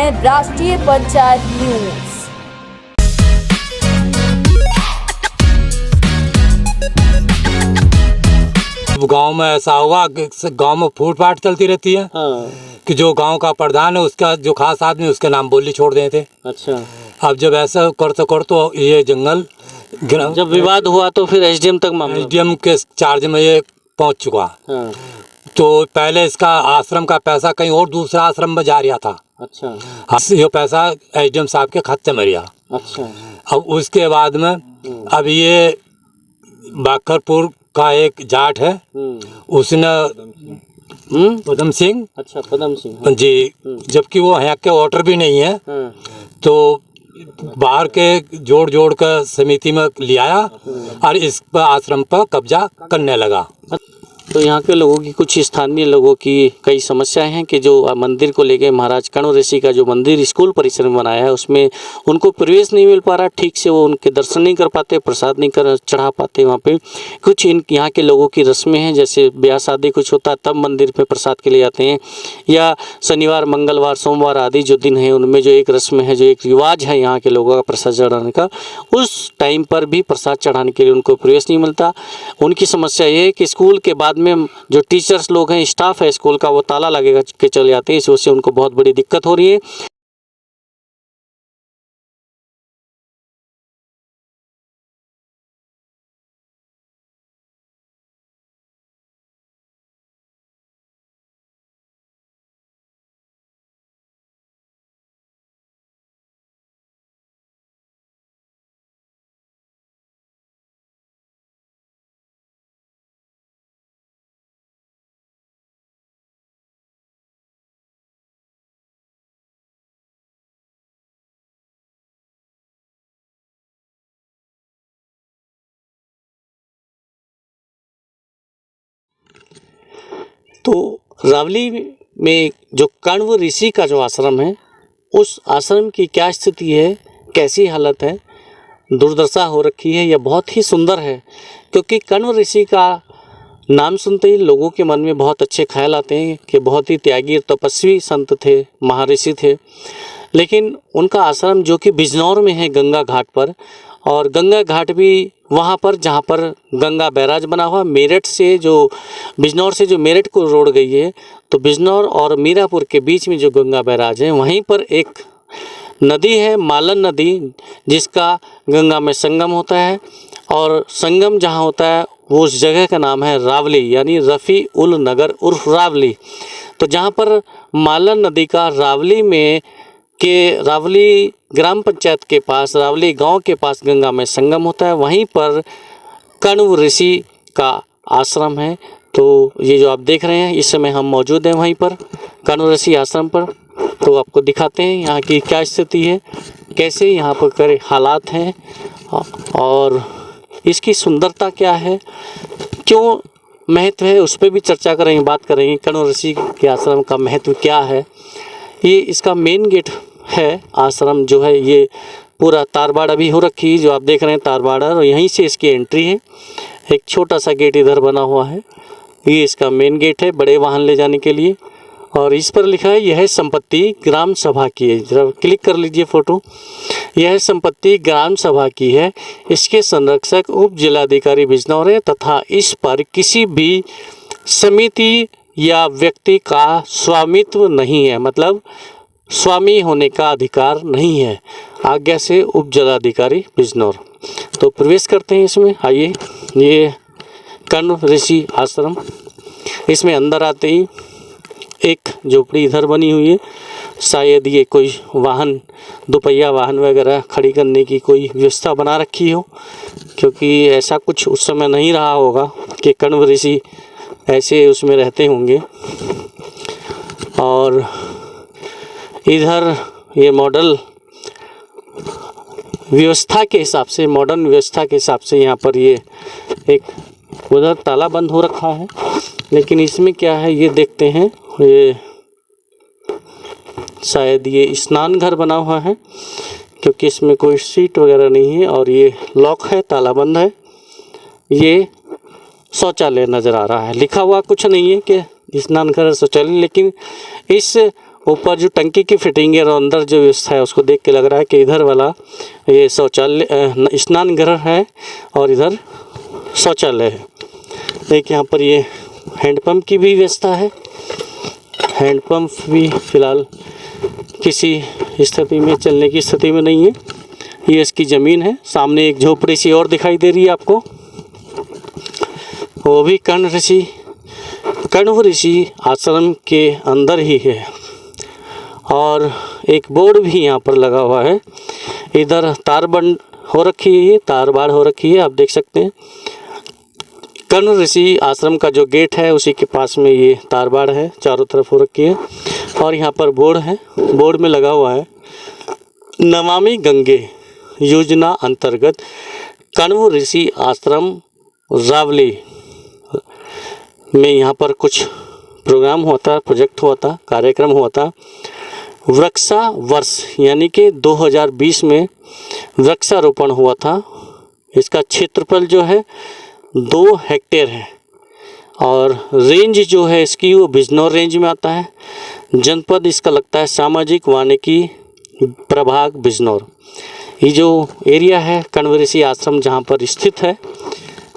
हैं राष्ट्रीय पंचायत न्यूज। गांव में ऐसा हुआ कि गांव में फूट फाट चलती रहती है। कि जो गांव का प्रधान है उसका जो खास आदमी उसके नाम बोली छोड़ देते थे। अच्छा, अब जब ऐसा करते ये जंगल जब विवाद हुआ तो फिर एसडीएम तक मामला, एसडीएम के चार्ज में ये पहुंच चुका। तो पहले इसका आश्रम का पैसा कहीं और दूसरा आश्रम में जा रहा था। अच्छा, ये पैसा एसडीएम साहब के खाते में रहा। अच्छा, अब उसके बाद में अब ये बाखरपुर का एक जाट है, उसने पदम सिंह। अच्छा, पदम सिंह जी, जबकि वो यहाँ के वोटर भी नहीं है। तो बाहर के जोड़ कर समिति में ले आया और इस पर आश्रम पर कब्जा करने लगा। तो यहाँ के लोगों की, कुछ स्थानीय लोगों की कई समस्याएं हैं कि जो मंदिर को लेके महाराज कण्व ऋषि का जो मंदिर स्कूल परिसर में बनाया है उसमें उनको प्रवेश नहीं मिल पा रहा, ठीक से वो उनके दर्शन नहीं कर पाते, प्रसाद नहीं कर चढ़ा पाते। वहाँ पे कुछ यहाँ के लोगों की रस्में हैं, जैसे ब्याह शादी कुछ होता है तब मंदिर पे प्रसाद के लिए आते हैं, या शनिवार मंगलवार सोमवार आदि जो दिन है उनमें जो एक रस्म है, जो एक रिवाज है यहाँ के लोगों का प्रसाद चढ़ाने का, उस टाइम पर भी प्रसाद चढ़ाने के लिए उनको प्रवेश नहीं मिलता। उनकी समस्या ये है कि स्कूल के बाद में जो टीचर्स लोग हैं, स्टाफ है स्कूल का, वो ताला लगेगा के चले जाते हैं, इस वजह से उनको बहुत बड़ी दिक्कत हो रही है। तो रावली में जो कण्व ऋषि का जो आश्रम है, उस आश्रम की क्या स्थिति है, कैसी हालत है, दुर्दशा हो रखी है या बहुत ही सुंदर है। क्योंकि कण्व ऋषि का नाम सुनते ही लोगों के मन में बहुत अच्छे ख्याल आते हैं कि बहुत ही त्यागी और तपस्वी संत थे, महर्षि थे। लेकिन उनका आश्रम जो कि बिजनौर में है गंगा घाट पर, और गंगा घाट भी वहाँ पर जहाँ पर गंगा बैराज बना हुआ, मेरठ से जो बिजनौर से जो मेरठ को रोड गई है, तो बिजनौर और मीरापुर के बीच में जो गंगा बैराज है वहीं पर एक नदी है, मालन नदी, जिसका गंगा में संगम होता है। और संगम जहाँ होता है वो उस जगह का नाम है रावली, यानी रफ़ी उल नगर उर्फ रावली। तो जहाँ पर मालन नदी का रावली में के रावली ग्राम पंचायत के पास, रावली गांव के पास गंगा में संगम होता है, वहीं पर कण्व ऋषि का आश्रम है। तो ये जो आप देख रहे हैं, इस समय हम मौजूद हैं वहीं पर कण्व ऋषि आश्रम पर। तो आपको दिखाते हैं यहाँ की क्या स्थिति है, कैसे यहाँ पर हालात हैं और इसकी सुंदरता क्या है, क्यों महत्व है, उस पर भी चर्चा करेंगे, बात करेंगे। कण्व ऋषि के आश्रम का महत्व क्या है। ये इसका मेन गेट है, आश्रम जो है ये पूरा तारबाड़ अभी हो रखी है, जो आप देख रहे हैं तारबाड़, और यहीं से इसकी एंट्री है। एक छोटा सा गेट इधर बना हुआ है, ये इसका मेन गेट है बड़े वाहन ले जाने के लिए। और इस पर लिखा है यह संपत्ति ग्राम सभा की है। जरा क्लिक कर लीजिए फ़ोटो। यह संपत्ति ग्राम सभा की है, इसके संरक्षक उप जिलाधिकारी बिजनौर है तथा इस पर किसी भी समिति या व्यक्ति का स्वामित्व नहीं है, मतलब स्वामी होने का अधिकार नहीं है। आज्ञा से उप जिलाधिकारी बिजनौर। तो प्रवेश करते हैं इसमें, आइए। ये कण्व ऋषि आश्रम, इसमें अंदर आते ही एक झोपड़ी इधर बनी हुई है, शायद ये कोई वाहन, दोपहिया वाहन वगैरह खड़ी करने की कोई व्यवस्था बना रखी हो, क्योंकि ऐसा कुछ उस समय नहीं रहा होगा कि कण्व ऋषि ऐसे उसमें रहते होंगे। और इधर ये मॉडल व्यवस्था के हिसाब से, मॉडर्न व्यवस्था के हिसाब से यहाँ पर ये एक, उधर ताला बंद हो रखा है, लेकिन इसमें क्या है ये देखते हैं। ये शायद ये स्नान घर बना हुआ है, क्योंकि इसमें कोई सीट वगैरह नहीं है और ये लॉक है, ताला बंद है। ये शौचालय नज़र आ रहा है, लिखा हुआ कुछ नहीं है कि स्नान घर शौचालय, लेकिन इस ऊपर जो टंकी की फिटिंग है और अंदर जो व्यवस्था है उसको देख के लग रहा है कि इधर वाला ये शौचालय स्नान घर है और इधर शौचालय है। देखिए यहाँ पर ये हैंडपम्प की भी व्यवस्था है। हैंडपम्प भी फ़िलहाल किसी स्थिति में चलने की स्थिति में नहीं है। ये इसकी ज़मीन है। सामने एक झोपड़ी सी और दिखाई दे रही है आपको, वो भी कण्व ऋषि आश्रम के अंदर ही है। और एक बोर्ड भी यहाँ पर लगा हुआ है। इधर तार बंद हो रखी है, ये तार बाड़ हो रखी है, आप देख सकते हैं। कण्व ऋषि आश्रम का जो गेट है उसी के पास में ये तार बाड़ है, चारों तरफ हो रखी है। और यहाँ पर बोर्ड है, बोर्ड में लगा हुआ है नमामि गंगे योजना अंतर्गत कण्व ऋषि आश्रम रावली में यहाँ पर कुछ प्रोग्राम हुआ था, प्रोजेक्ट हुआ था, कार्यक्रम हुआ था। वृक्षा वर्ष यानी कि 2020 में वृक्षारोपण हुआ था। इसका क्षेत्रफल जो है 2 हेक्टेयर है और रेंज जो है इसकी वो बिजनौर रेंज में आता है। जनपद इसका लगता है सामाजिक वानिकी प्रभाग बिजनौर। ये जो एरिया है कण्व ऋषि आश्रम जहाँ पर स्थित है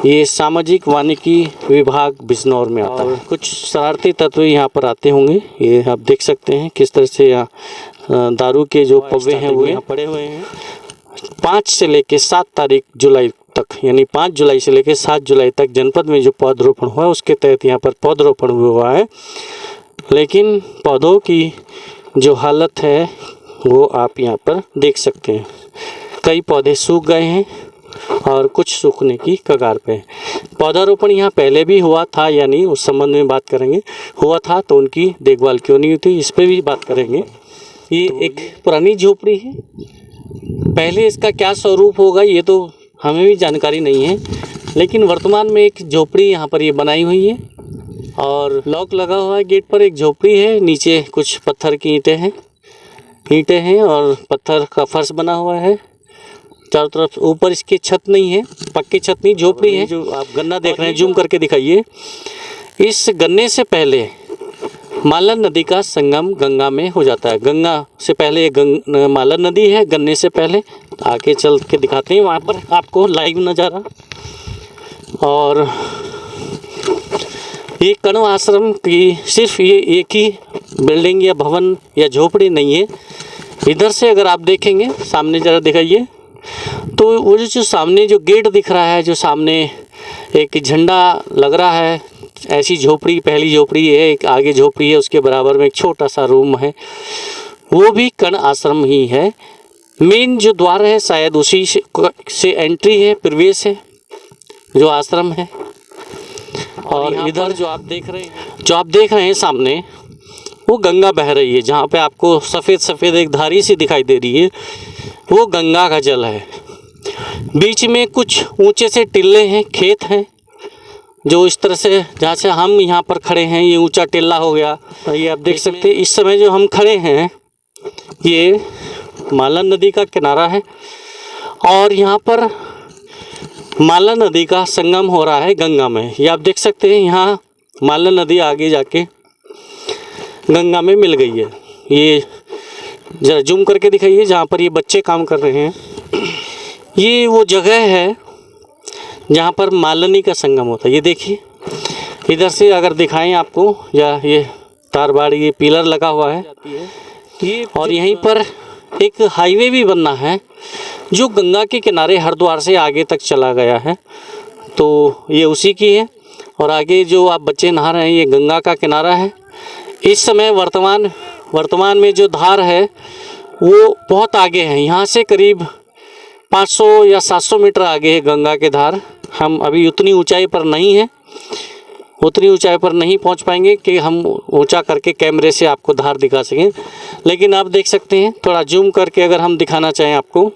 ये सामाजिक वानिकी विभाग बिजनौर में आता है। कुछ शरारती तत्व यहाँ पर आते होंगे, ये आप देख सकते हैं किस तरह से यहाँ दारू के जो पव्वे हैं वो यहाँ पड़े हुए हैं। 5 से लेकर 7 जुलाई तक यानी 5 जुलाई से लेकर 7 जुलाई तक जनपद में जो पौधरोपण हुआ है उसके तहत यहाँ पर पौधरोपण हुआ है। लेकिन पौधों की जो हालत है वो आप यहाँ पर देख सकते हैं। कई पौधे सूख गए हैं और कुछ सूखने की कगार पे है। पौधारोपण यहाँ पहले भी हुआ था या नहीं उस संबंध में बात करेंगे। हुआ था तो उनकी देखभाल क्यों नहीं होती इस पर भी बात करेंगे। ये एक पुरानी झोपड़ी है, पहले इसका क्या स्वरूप होगा ये तो हमें भी जानकारी नहीं है, लेकिन वर्तमान में एक झोपड़ी यहाँ पर ये बनाई हुई है और लॉक लगा हुआ है गेट पर। एक झोपड़ी है, नीचे कुछ पत्थर की ईंटें हैं और पत्थर का फर्श बना हुआ है चारों तरफ। ऊपर इसकी छत नहीं है, पक्की छत नहीं, झोपड़ी है। जो आप गन्ना देख रहे हैं जूम करके दिखाइए। इस गन्ने से पहले मालन नदी का संगम गंगा में हो जाता है। गंगा से पहले मालन नदी है, गन्ने से पहले। आगे चल के दिखाते हैं वहाँ पर आपको लाइव नज़ारा। और ये कण्व आश्रम की सिर्फ ये एक ही बिल्डिंग या भवन या झोपड़ी नहीं है। इधर से अगर आप देखेंगे सामने ज़रा दिखाइए तो वो जो सामने जो गेट दिख रहा है, जो सामने एक झंडा लग रहा है, ऐसी झोपड़ी पहली झोपड़ी है। एक आगे झोपड़ी है, उसके बराबर में एक छोटा सा रूम है, वो भी कण्व आश्रम ही है। मेन जो द्वार है शायद उसी से एंट्री है, प्रवेश है जो आश्रम है। और इधर जो आप देख रहे हैं सामने वो गंगा बह रही है। जहाँ पे आपको सफ़ेद एक धारी सी दिखाई दे रही है वो गंगा का जल है। बीच में कुछ ऊंचे से टिल्ले हैं, खेत हैं, जो इस तरह से जहाँ से हम यहाँ पर खड़े हैं ये ऊंचा टिल्ला हो गया। ये आप देख सकते हैं इस समय जो हम खड़े हैं ये मालन नदी का किनारा है और यहाँ पर मालन नदी का संगम हो रहा है गंगा में। ये आप देख सकते हैं यहाँ मालन नदी आगे जाके गंगा में मिल गई है। ये जरा जूम करके दिखाइए जहाँ पर ये बच्चे काम कर रहे हैं। ये वो जगह है जहाँ पर मालनी का संगम होता है। ये देखिए इधर से अगर दिखाएं आपको, या ये तारबाड़ ये पिलर लगा हुआ है ये, और यहीं पर एक हाईवे भी बनना है जो गंगा के किनारे हरिद्वार से आगे तक चला गया है, तो ये उसी की है। और आगे जो आप बच्चे नहा रहे हैं ये गंगा का किनारा है। इस समय वर्तमान में जो धार है वो बहुत आगे है, यहाँ से करीब 500 या 700 मीटर आगे है गंगा के धार। हम अभी उतनी ऊंचाई पर नहीं पहुंच पाएंगे कि हम ऊंचा करके कैमरे से आपको धार दिखा सकें, लेकिन आप देख सकते हैं। थोड़ा जूम करके अगर हम दिखाना चाहें आपको,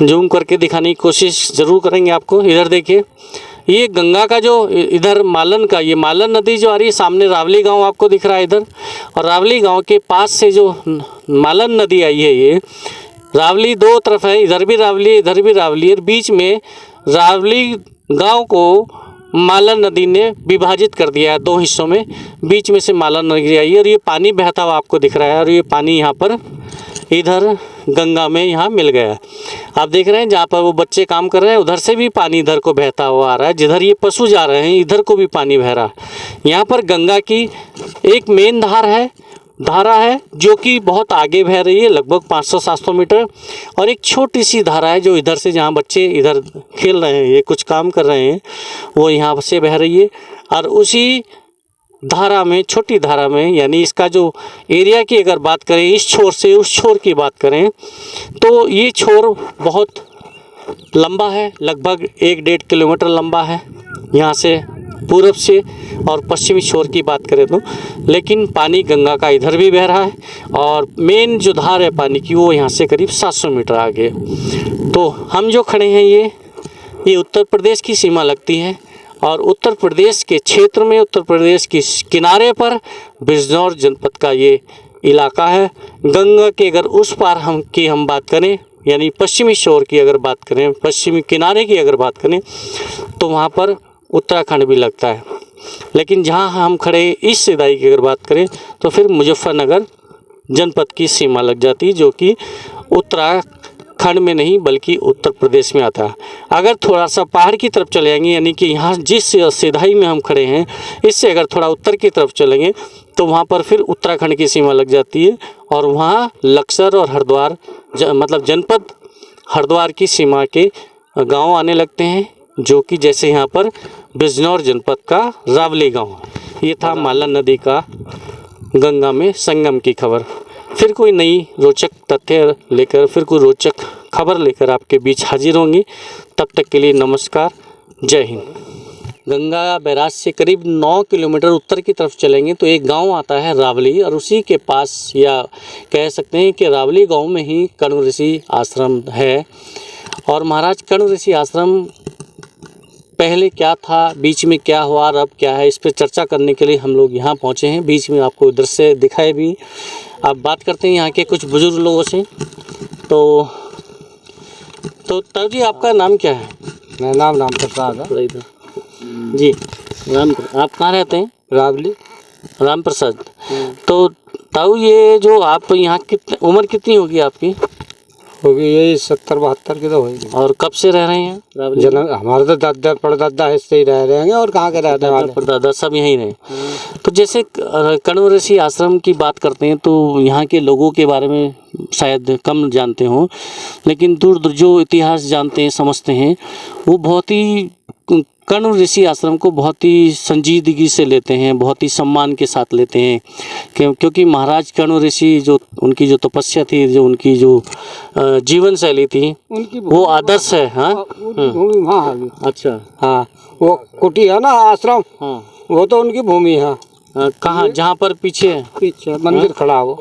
जूम करके दिखाने की कोशिश ज़रूर करेंगे आपको। इधर देखिए ये गंगा का जो इधर ये मालन नदी जो आ रही है, सामने रावली गांव आपको दिख रहा है इधर, और रावली गांव के पास से जो मालन नदी आई है ये रावली दो तरफ है, इधर भी रावली इधर भी रावली, और बीच में रावली गांव को मालन नदी ने विभाजित कर दिया है 2 हिस्सों में। बीच में से मालन नदी आई है और ये पानी बहता हुआ आपको दिख रहा है और ये पानी यहाँ पर इधर गंगा में यहाँ मिल गया है। आप देख रहे हैं जहाँ पर वो बच्चे काम कर रहे हैं उधर से भी पानी इधर को बहता हुआ आ रहा है, जिधर ये पशु जा रहे हैं इधर को भी पानी बह रहा है। यहाँ पर गंगा की एक मेन धारा है जो कि बहुत आगे बह रही है, लगभग 500-700 मीटर, और एक छोटी सी धारा है जो इधर से, जहाँ बच्चे इधर खेल रहे हैं, ये कुछ काम कर रहे हैं, वो यहाँ से बह रही है। और उसी धारा में, छोटी धारा में, यानी इसका जो एरिया की अगर बात करें, इस छोर से उस छोर की बात करें तो ये छोर बहुत लंबा है, लगभग 1-1.5 किलोमीटर लंबा है यहाँ से पूरब से, और पश्चिमी छोर की बात करें तो। लेकिन पानी गंगा का इधर भी बह रहा है और मेन जो धार है पानी की वो यहाँ से करीब 700 मीटर आगे है। तो हम जो खड़े हैं ये उत्तर प्रदेश की सीमा लगती है और उत्तर प्रदेश के क्षेत्र में, उत्तर प्रदेश के किनारे पर बिजनौर जनपद का ये इलाका है। गंगा के अगर उस पार हम बात करें, यानी पश्चिमी शोर की अगर बात करें, पश्चिमी किनारे की अगर बात करें, तो वहाँ पर उत्तराखंड भी लगता है। लेकिन जहाँ हम खड़े इस सिदाई की अगर बात करें तो फिर मुजफ्फरनगर जनपद की सीमा लग जाती है, जो कि उत्तराखंड में नहीं बल्कि उत्तर प्रदेश में आता है। अगर थोड़ा सा पहाड़ की तरफ चले जाएंगे, यानी कि यहाँ जिस सिधाई में हम खड़े हैं इससे अगर थोड़ा उत्तर की तरफ चलेंगे तो वहाँ पर फिर उत्तराखंड की सीमा लग जाती है और वहाँ लक्सर और हरिद्वार मतलब जनपद हरिद्वार की सीमा के गांव आने लगते हैं, जो कि जैसे यहाँ पर बिजनौर जनपद का रावली गांव। ये था मालन नदी का गंगा में संगम की खबर। फिर कोई नई रोचक तथ्य लेकर, फिर कोई रोचक खबर लेकर आपके बीच हाजिर होंगी। तब तक के लिए नमस्कार, जय हिंद। गंगा बैराज से करीब 9 किलोमीटर उत्तर की तरफ चलेंगे तो एक गांव आता है रावली, और उसी के पास, या कह सकते हैं कि रावली गांव में ही कण्व ऋषि आश्रम है। और महाराज कण्व ऋषि आश्रम पहले क्या था, बीच में क्या हुआ और अब क्या है, इस पर चर्चा करने के लिए हम लोग यहाँ पहुँचे हैं। बीच में आपको दृश्य दिखाए भी। आप बात करते हैं यहाँ के कुछ बुजुर्ग लोगों से। तो ताऊ जी, आपका नाम क्या है? मेरा नाम राम प्रसाद है। जी राम, आप कहाँ रहते हैं? रावली। राम प्रसाद। तो ताऊ, ये जो आप यहाँ उम्र कितनी होगी आपकी? होगी यही 70-72 की तो होगी। और कब से रह रहे हैं रावली? जन्म हमारे तो दादा परदादा हिस्से ही रह रहे हैं, और कहाँ के रहने वाले? परदादा सब यहीं रहे। तो जैसे कण्व ऋषि आश्रम की बात करते हैं तो यहाँ के लोगों के बारे में शायद कम जानते हों, लेकिन दूर जो इतिहास जानते हैं, समझते हैं, वो बहुत ही कण्व ऋषि आश्रम को बहुत ही संजीदगी से लेते हैं, बहुत ही सम्मान के साथ लेते हैं, क्योंकि महाराज कण्व ऋषि जो उनकी जो तपस्या थी, जो उनकी जो जीवन शैली थी, वो आदर्श है। हाँ, हाँ, अच्छा, हाँ, वो कुटी है ना आश्रम, हाँ, वो तो उनकी भूमि है। कहाँ? जहाँ पर पीछे मंदिर खड़ा हो।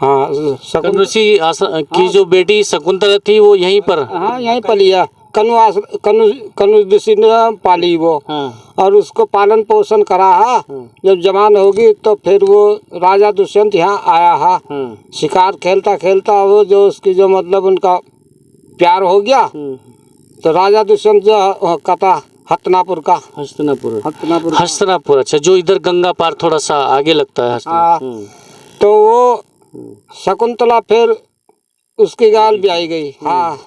हाँ, कण्व ऋषि आश्रम की जो बेटी शकुंतला थी वो यहीं पर, हाँ, यहीं पली है। कण्व ऋषि ने पाली वो। हाँ, और उसको पालन पोषण करा है। जब जवान होगी तो फिर वो राजा दुष्यंत यहाँ आया है। शिकार खेलता खेलता वो जो उसकी जो मतलब उनका प्यार हो गया, तो राजा दुष्यंत जो कथा हस्तनापुर का, हस्तनापुर, अच्छा, जो इधर गंगा पार थोड़ा सा आगे लगता है। हाँ, तो वो शकुंतला फिर उसकी गाल ब्याई गई। हाँ,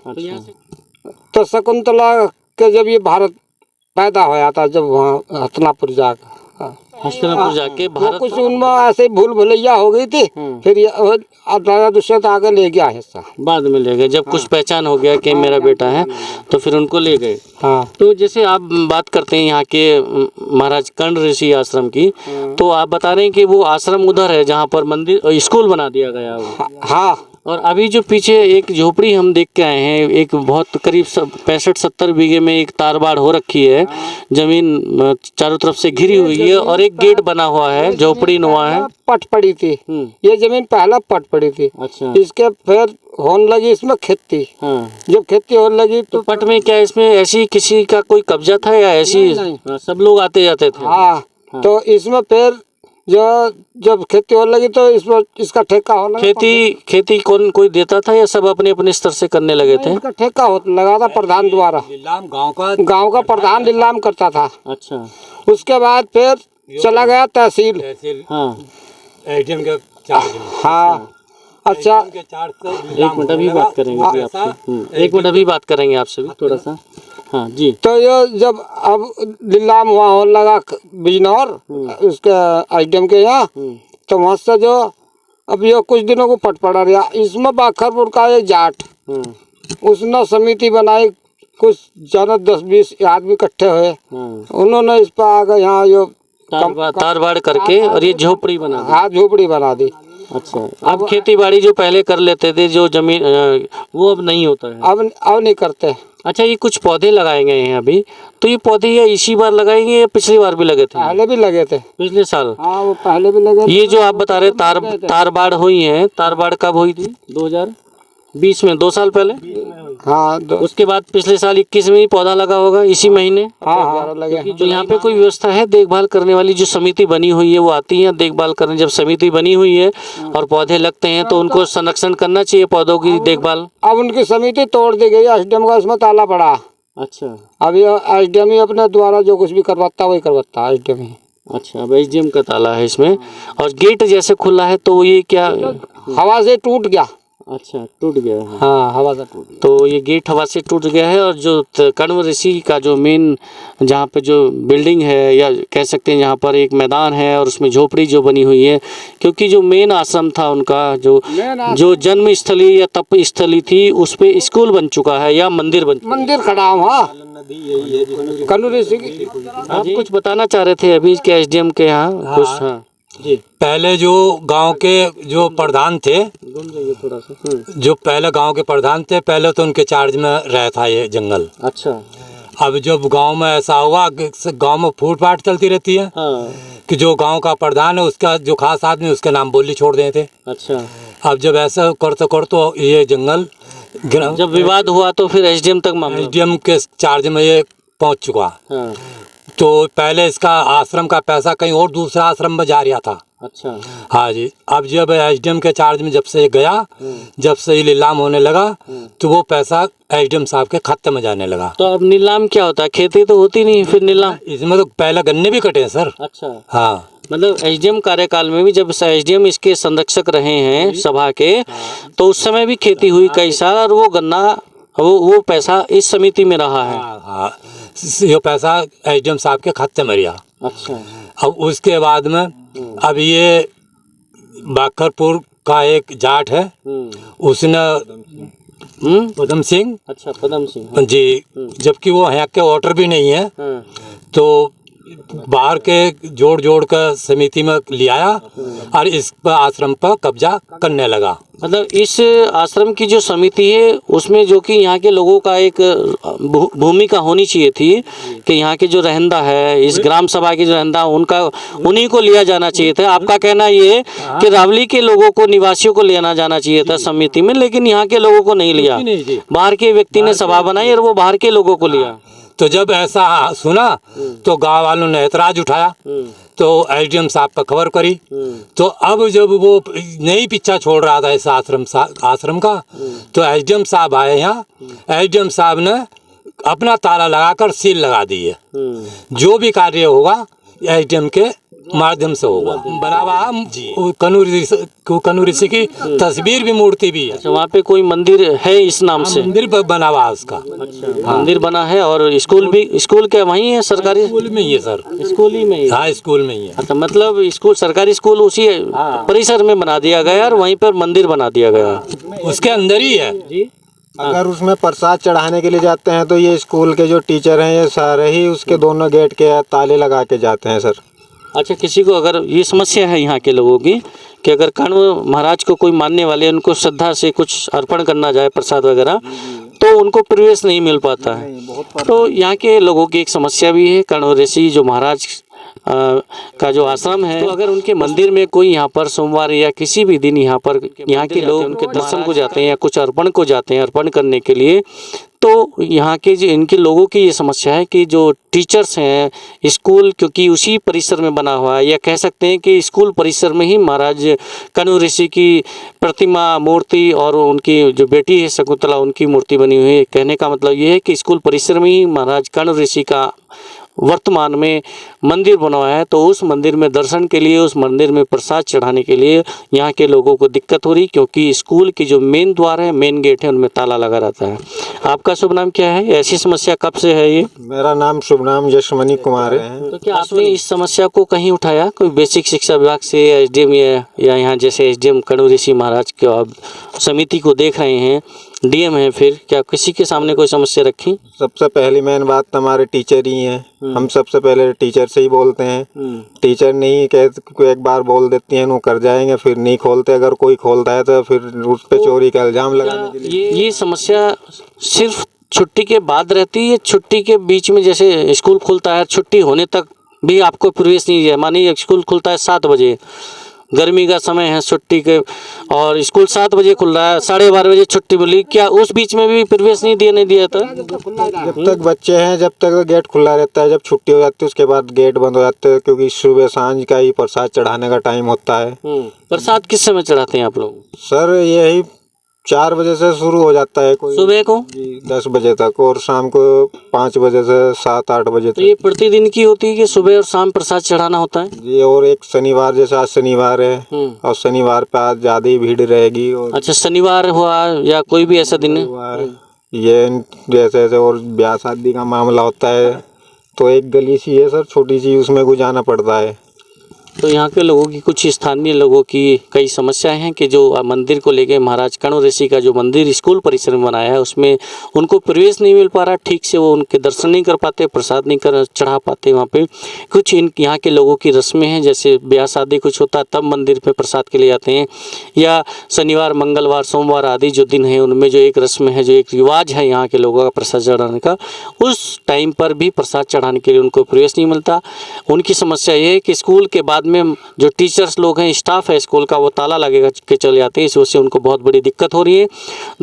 तो शकुंतला के जब ये भारत पैदा होया था, जब वहाँ हस्तनापुर जाके भारत, कुछ उनमें ऐसे भूल भुलैया हो गई थी। फिर राजा दुष्यंत आगे ले गया हिस्सा, बाद में ले गए जब कुछ पहचान हो गया कि मेरा बेटा है, तो फिर उनको ले गए। हाँ, तो जैसे आप बात करते हैं यहाँ के महाराज कण्व ऋषि आश्रम की, तो आप बता रहे हैं कि वो आश्रम उधर है जहाँ पर मंदिर स्कूल बना दिया गया है। हाँ, और अभी जो पीछे एक झोपड़ी हम देख के आए हैं, एक बहुत करीब 65-70 बीघे में एक तारबाड़ हो रखी है, जमीन चारों तरफ से घिरी हुई है और एक गेट बना हुआ है, झोपड़ी नुमा है। पट पड़ी थी ये जमीन, पहला पट पड़ी थी। अच्छा, इसके फिर होने लगी इसमें खेती। हाँ, जब खेती होने लगी तो पट में क्या इसमें ऐसी किसी का कोई कब्जा था या ऐसी सब लोग आते जाते थे? हाँ, तो इसमें फिर जब खेती होने लगी तो इस पर इसका ठेका होने लगा। खेती कौन कोई देता था या सब अपने अपने स्तर से करने लगे थे? इसका ठेका लगा था प्रधान द्वारा। नीलाम गांव का प्रधान नीलाम करता था। अच्छा। उसके बाद फिर चला गया तहसील। हाँ, एसडीएम के चार्ज में। हाँ अच्छा, एक मिनट अभी बात करेंगे जी आपसे। एक मिनट अभी बात करेंगे आपसे भी थोड़ा सा। हाँ जी। तो ये जब अब नीलाम हुआ होने लगा बिजनौर उसके एसडीएम के यहाँ, तो वहाँ से जो अब ये कुछ दिनों को पट पड़ा रहा। इसमें बाखरपुर का एक जाट उसने समिति बनाई, कुछ ज़्यादा 10-20 आदमी इकट्ठे हुए। उन्होंने इस पर आगे यहाँ यो तार बाड़ करके और ये झोपड़ी बना दी। हाँ, झोपड़ी बना दी। अच्छा, अब खेती बाड़ी जो पहले कर लेते थे जो जमीन वो अब नहीं होता है? अब नहीं करते। अच्छा, ये कुछ पौधे लगाए गए हैं अभी, तो ये पौधे ये इसी बार लगाएंगे या पिछली बार भी लगे थे? पहले भी लगे थे, पिछले साल। हाँ, वो पहले भी लगे। ये जो आप बता रहे तार बाड़ हुई है, तार बाड़ कब हुई थी? 2020 में, 2 साल पहले। हाँ, उसके बाद पिछले साल 21 में ही पौधा लगा होगा इसी महीने। हाँ लगे। जो यहाँ पे कोई व्यवस्था है देखभाल करने वाली, जो समिति बनी हुई है वो आती है देखभाल करने? जब समिति बनी हुई है और पौधे लगते हैं तो उनको संरक्षण करना चाहिए पौधों की देखभाल। अब उनकी समिति तोड़ दी गई, एसडीएम का इसमें ताला पड़ा। अच्छा, अब ये एसडीएम ही अपने द्वारा जो कुछ भी करवाता वही करवाता है एसडीएम ही। अच्छा, अब एसडीएम का ताला है इसमें। और गेट जैसे खुला है तो ये क्या हवा से टूट गया? अच्छा, टूट गया है। हाँ, हवा से टूट गया। तो ये गेट हवा से टूट गया है। और जो कण्व ऋषि का जो मेन जहाँ पे जो बिल्डिंग है या कह सकते हैं यहाँ पर एक मैदान है और उसमें झोपड़ी जो बनी हुई है, क्योंकि जो मेन आश्रम था उनका जो जन्म स्थली या तप स्थली थी उस पे स्कूल बन चुका है या मंदिर खड़ा हुआ कण्व ऋषि की। आप कुछ बताना चाह रहे थे अभी के एसडीएम के यहाँ कुछ? हाँ जी। पहले जो गांव के जो प्रधान थे, थोड़ा सा जो पहले गांव के प्रधान थे, पहले तो उनके चार्ज में रहता ये जंगल। अच्छा। अब जब गांव में ऐसा हुआ, गांव में फूट फाट चलती रहती है कि जो गांव का प्रधान है उसका जो खास आदमी उसके नाम बोली छोड़ देते। अच्छा। अब जब ऐसा करते ये जंगल जब विवाद हुआ तो फिर एसडीएम तक मामला, एसडीएम के चार्ज में ये पहुंच चुका। तो पहले इसका आश्रम का पैसा कहीं और दूसरा आश्रम में जा रहा था। अच्छा। हाँ जी। अब जब एसडीएम के चार्ज में जब से ये गया, जब से ये नीलाम होने लगा तो वो पैसा एसडीएम साहब के खाते में जाने लगा। तो अब नीलाम क्या होता है? खेती तो होती नहीं फिर नीलाम? इसमें तो पहले गन्ने भी कटे हैं सर। अच्छा। हाँ, मतलब एसडीएम कार्यकाल में भी जब एसडीएम इसके संरक्षक रहे हैं सभा के, तो उस समय भी खेती हुई कई साल और वो गन्ना वो पैसा इस समिति में रहा है। हाँ, ये पैसा एसडीएम साहब के खाते में रहा। अच्छा। अब उसके बाद में अब ये बाखरपुर का एक जाट है, उसने पदम सिंह। अच्छा, पदम सिंह जी। जबकि वो यहाँ के वोटर भी नहीं है, तो बाहर के जोड़ कर समिति में ले आया और इस आश्रम पर कब्जा करने लगा। मतलब इस आश्रम की जो समिति है उसमें जो कि यहाँ के लोगों का एक भूमिका होनी चाहिए थी कि यहाँ के जो रहंदा है, इस ग्राम सभा के जो रहंदा उनका उन्हीं को लिया जाना चाहिए था। आपका कहना ये है कि रावली के लोगों को, निवासियों को लेना जाना चाहिए था समिति में, लेकिन यहाँ के लोगों को नहीं लिया। बाहर के व्यक्ति ने सभा बनाई और वो बाहर के लोगों को लिया। तो जब ऐसा सुना तो गांव वालों ने ऐतराज उठाया, तो एसडीएम साहब पर खबर करी। तो अब जब वो नहीं पीछा छोड़ रहा था इस आश्रम का, तो एसडीएम साहब आए यहाँ। एसडीएम साहब ने अपना ताला लगाकर सील लगा दी है। जो भी कार्य होगा एसडीएम के माध्यम से होगा। बना हुआ जी कण्व ऋषि की तस्वीर भी, मूर्ति भी है। अच्छा, वहाँ पे कोई मंदिर है इस नाम से? मंदिर बना हुआ उसका। अच्छा, मंदिर बना है। और स्कूल भी, स्कूल क्या वहीं है? सरकारी स्कूल में ही है सर। स्कूल ही में ही? हाँ, स्कूल में ही है। अच्छा, मतलब स्कूल, सरकारी स्कूल उसी परिसर में बना दिया गया और वहीं पर मंदिर बना दिया गया, उसके अंदर ही है जी। अगर उसमें प्रसाद चढ़ाने के लिए जाते हैं तो ये स्कूल के जो टीचर हैं ये सारे ही उसके दोनों गेट के ताले लगा के जाते हैं सर। अच्छा, किसी को अगर ये समस्या है यहाँ के लोगों की कि अगर कण्व महाराज को कोई मानने वाले उनको श्रद्धा से कुछ अर्पण करना जाए प्रसाद वगैरह, तो उनको प्रवेश नहीं मिल पाता है। तो यहाँ के लोगों की एक समस्या भी है। कण्व ऋषि जो महाराज का जो आश्रम है, तो अगर उनके मंदिर में कोई यहाँ पर सोमवार या किसी भी दिन यहाँ पर यहाँ के लोग उनके दर्शन को जाते हैं या कुछ अर्पण को जाते हैं अर्पण करने के लिए, तो यहाँ के जो इनके लोगों की ये समस्या है कि जो टीचर्स हैं स्कूल, क्योंकि उसी परिसर में बना हुआ है, या कह सकते हैं कि स्कूल परिसर में ही महाराज कण्व ऋषि की प्रतिमा, मूर्ति और उनकी जो बेटी है शकुंतला, उनकी मूर्ति बनी हुई है। कहने का मतलब ये है कि स्कूल परिसर में ही महाराज कण्व ऋषि का वर्तमान में मंदिर बना हुआ है। तो उस मंदिर में दर्शन के लिए, उस मंदिर में प्रसाद चढ़ाने के लिए यहाँ के लोगों को दिक्कत हो रही, क्योंकि स्कूल की जो मेन द्वार है, मेन गेट है, उनमें ताला लगा रहता है। आपका शुभ नाम क्या है? ऐसी समस्या कब से है ये? मेरा नाम शुभ नाम यशमणि कुमार है। तो क्या आपने इस समस्या को कहीं उठाया, कोई बेसिक शिक्षा विभाग से, एसडीएम या यहाँ जैसे एसडीएम कण्व ऋषि महाराज के आप समिति को देख रहे हैं, डीएम है, फिर क्या किसी के सामने कोई समस्या रखी? सबसे पहली मेन बात तो हमारे टीचर ही हैं। हम सबसे पहले टीचर से ही बोलते हैं। टीचर नहीं कहते, एक बार बोल देती हैं वो कर जाएंगे, फिर नहीं खोलते। अगर कोई खोलता है तो फिर उस पे चोरी का इल्जाम लगाने के लिए। ये समस्या सिर्फ छुट्टी के बाद रहती है? छुट्टी के बीच में जैसे स्कूल खुलता है, छुट्टी होने तक भी आपको प्रवेश नहीं है? मानिए स्कूल खुलता है 7 बजे, गर्मी का समय है, छुट्टी के, और स्कूल 7 बजे खुल रहा है, 12:30 बजे छुट्टी मिली, क्या उस बीच में भी प्रवेश नहीं दिया था? जब तक बच्चे हैं जब तक गेट खुला रहता है। जब छुट्टी हो जाती है उसके बाद गेट बंद हो जाते हैं, क्योंकि सुबह सांझ का ही प्रसाद चढ़ाने का टाइम होता है। प्रसाद किस समय चढ़ाते हैं आप लोग? सर यही 4 बजे से शुरू हो जाता है, कोई सुबह को जी 10 बजे तक, और शाम को 5 बजे से 7-8 बजे तो तक। ये प्रतिदिन की होती है कि सुबह और शाम प्रसाद चढ़ाना होता है? जी, और एक शनिवार, जैसे आज शनिवार है और शनिवार पे आज ज्यादा ही भीड़ रहेगी। और अच्छा, शनिवार हुआ या कोई भी ऐसा दिन है? ये जैसे जैसे और ब्याह शादी का मामला होता है तो एक गली सी है सर, छोटी सी, उसमें गुजारना पड़ता है। तो यहाँ के लोगों की, कुछ स्थानीय लोगों की कई समस्याएं हैं कि जो मंदिर को लेके, महाराज कण्व ऋषि का जो मंदिर स्कूल परिसर में बनाया है उसमें उनको प्रवेश नहीं मिल पा रहा ठीक से, वो उनके दर्शन नहीं कर पाते, प्रसाद नहीं कर चढ़ा पाते वहाँ पे। कुछ यहाँ के लोगों की रस्में हैं, जैसे ब्याह शादी कुछ होता है तब मंदिर पे प्रसाद के लिए आते हैं, या शनिवार, मंगलवार, सोमवार आदि जो दिन है उनमें जो एक रस्म है, जो एक रिवाज है यहाँ के लोगों का प्रसाद चढ़ाने का, उस टाइम पर भी प्रसाद चढ़ाने के लिए उनको प्रवेश नहीं मिलता। उनकी समस्या ये है कि स्कूल के बाद में जो टीचर्स लोग हैं, स्टाफ है स्कूल का, वो ताला लगेगा के चले जाते हैं, इस वजह से उनको बहुत बड़ी दिक्कत हो रही है।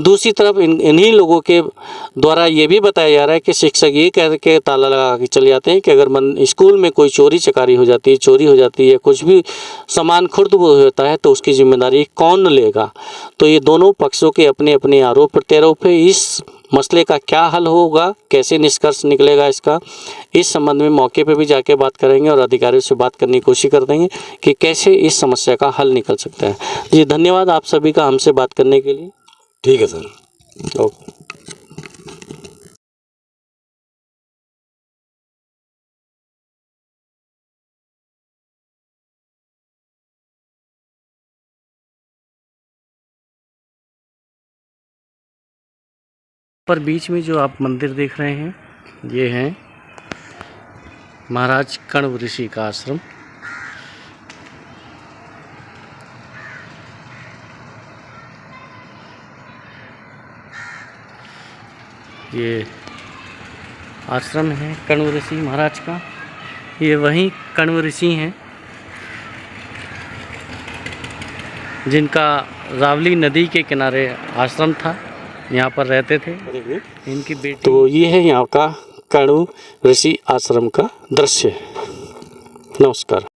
दूसरी तरफ इन्हीं लोगों के द्वारा ये भी बताया जा रहा है कि शिक्षक ये कह के ताला लगा के चले जाते हैं कि अगर स्कूल में कोई चोरी चकारी हो जाती है, चोरी हो जाती है, कुछ भी सामान खुर्द होता है तो उसकी जिम्मेदारी कौन लेगा। तो ये दोनों पक्षों के अपने अपने आरोप प्रत्यारोप है। इस मसले का क्या हल होगा, कैसे निष्कर्ष निकलेगा इसका, इस संबंध में मौके पे भी जाके बात करेंगे और अधिकारियों से बात करने की कोशिश कर देंगे कि कैसे इस समस्या का हल निकल सकता है। जी धन्यवाद आप सभी का हमसे बात करने के लिए। ठीक है सर। ओके। पर बीच में जो आप मंदिर देख रहे हैं ये है महाराज कण्व ऋषि का आश्रम। ये आश्रम है कण्व ऋषि महाराज का। ये वही कण्व ऋषि हैं जिनका रावली नदी के किनारे आश्रम था, यहाँ पर रहते थे इनकी बेटी। तो ये है यहाँ का कण्व ऋषि आश्रम का दृश्य। नमस्कार।